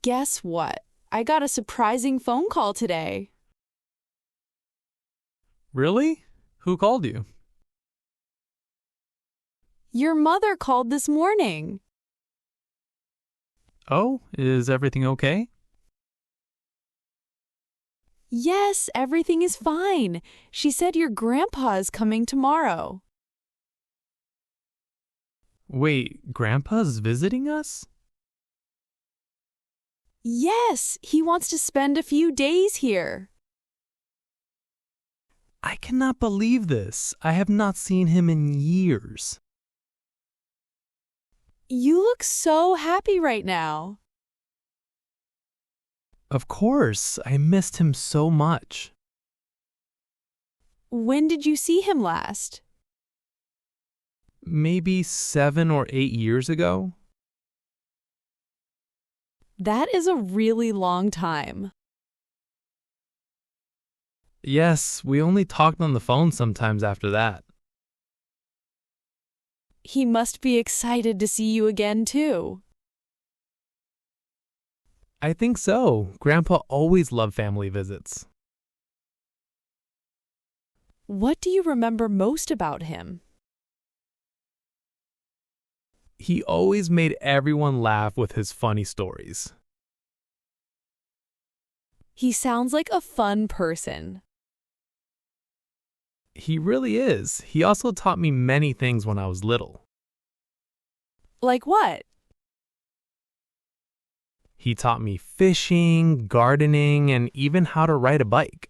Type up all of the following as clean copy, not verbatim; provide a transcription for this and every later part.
Guess what? I got a surprising phone call today. Really? Who called you? Your mother called this morning. Oh, is everything okay? Yes, everything is fine. She said your grandpa is coming tomorrow. Wait, Grandpa's visiting us? Yes, he wants to spend a few days here. I cannot believe this. I have not seen him in years. You look so happy right now. Of course, I missed him so much. When did you see him last? Maybe 7 or 8 years ago? That is a really long time. Yes, we only talked on the phone sometimes after that. He must be excited to see you again, too. I think so. Grandpa always loved family visits. What do you remember most about him? He always made everyone laugh with his funny stories. He sounds like a fun person. He really is. He also taught me many things when I was little. Like what? He taught me fishing, gardening, and even how to ride a bike.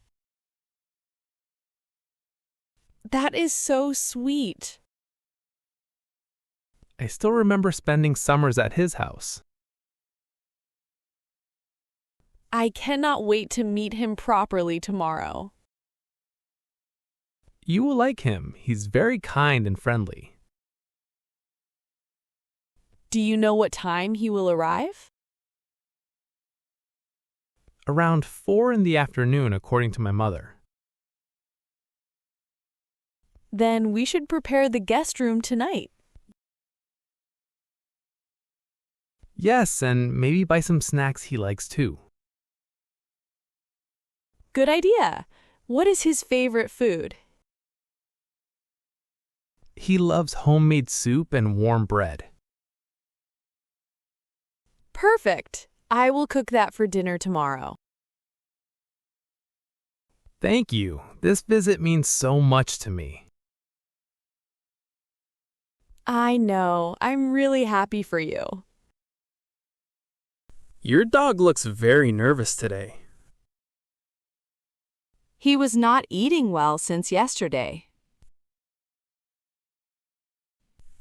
That is so sweet. I still remember spending summers at his house. I cannot wait to meet him properly tomorrow. You will like him. He's very kind and friendly. Do you know what time he will arrive? Around 4 in the afternoon, according to my mother. Then we should prepare the guest room tonight. Yes, and maybe buy some snacks he likes too. Good idea. What is his favorite food? He loves homemade soup and warm bread. Perfect. I will cook that for dinner tomorrow. Thank you. This visit means so much to me. I know. I'm really happy for you. Your dog looks very nervous today. He was not eating well since yesterday.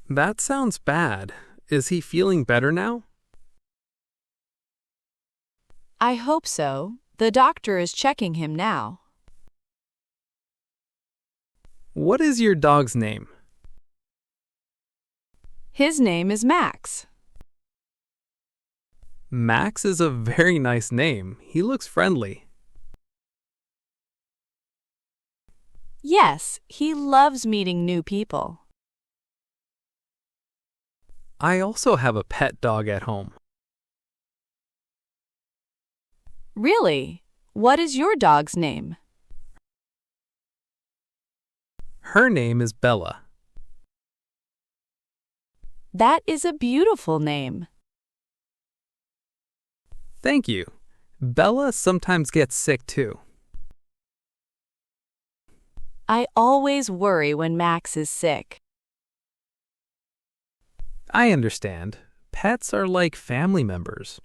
That sounds bad. Is he feeling better now? I hope so. The doctor is checking him now. What is your dog's name? His name is Max. Max is a very nice name. He looks friendly. Yes, he loves meeting new people. I also have a pet dog at home. Really? What is your dog's name? Her name is Bella. That is a beautiful name. Thank you. Bella sometimes gets sick too. I always worry when Max is sick. I understand. Pets are like family members.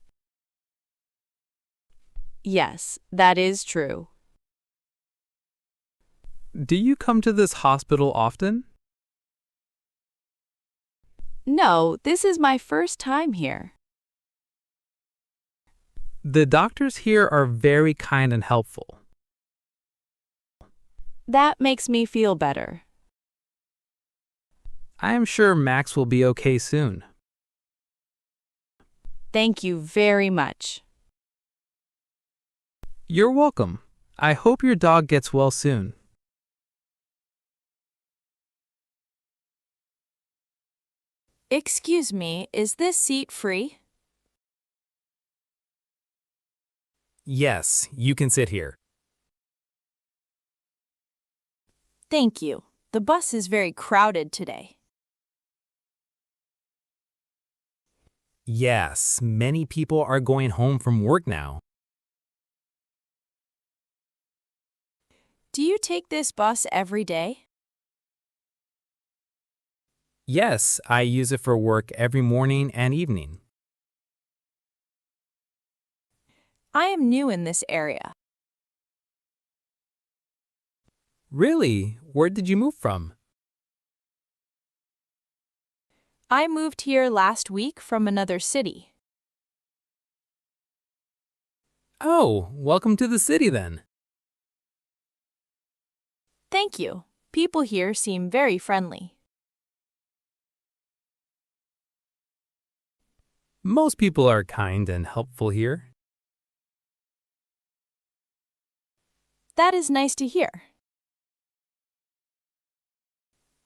Yes, that is true. Do you come to this hospital often? No, this is my first time here. The doctors here are very kind and helpful. That makes me feel better. I am sure Max will be okay soon. Thank you very much. You're welcome. I hope your dog gets well soon. Excuse me, is this seat free? Yes, you can sit here. Thank you. The bus is very crowded today. Yes, many people are going home from work now. Do you take this bus every day? Yes, I use it for work every morning and evening. I am new in this area. Really? Where did you move from? I moved here last week from another city. Oh, welcome to the city then. Thank you. People here seem very friendly. Most people are kind and helpful here. That is nice to hear.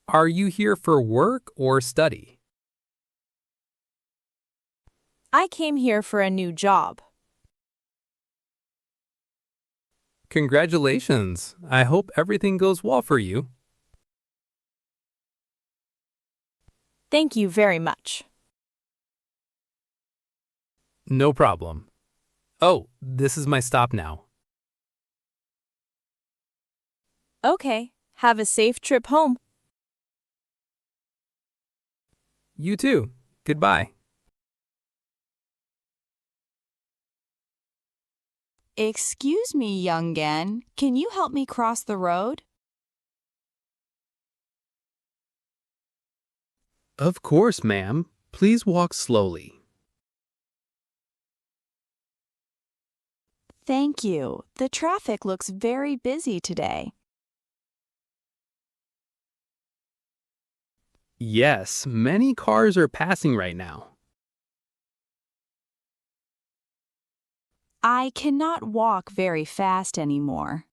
Are you here for work or study? I came here for a new job. Congratulations. I hope everything goes well for you. Thank you very much. No problem. Oh, this is my stop now. Okay, have a safe trip home. You too. Goodbye. Excuse me, young man. Can you help me cross the road? Of course, ma'am. Please walk slowly. Thank you. The traffic looks very busy today. Yes, many cars are passing right now. I cannot walk very fast anymore.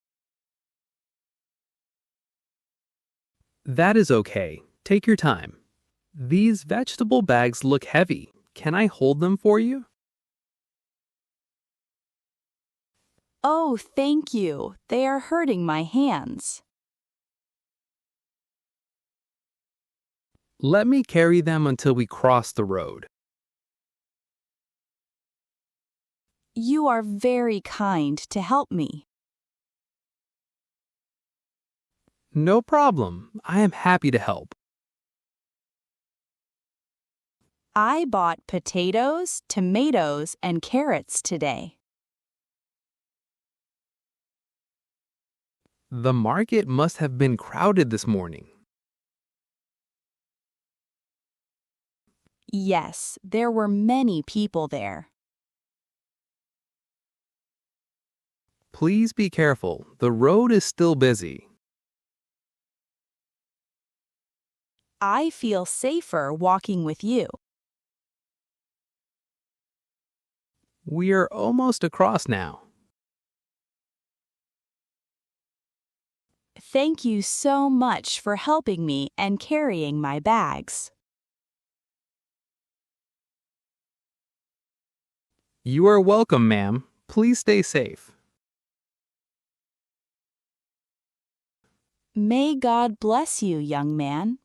That is okay. Take your time. These vegetable bags look heavy. Can I hold them for you? Oh, thank you. They are hurting my hands. Let me carry them until we cross the road. You are very kind to help me. No problem. I am happy to help. I bought potatoes, tomatoes, and carrots today. The market must have been crowded this morning. Yes, there were many people there. Please be careful. The road is still busy. I feel safer walking with you. We are almost across now. Thank you so much for helping me and carrying my bags. You are welcome, ma'am. Please stay safe. May God bless you, young man.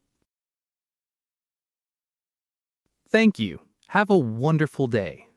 Thank you. Have a wonderful day.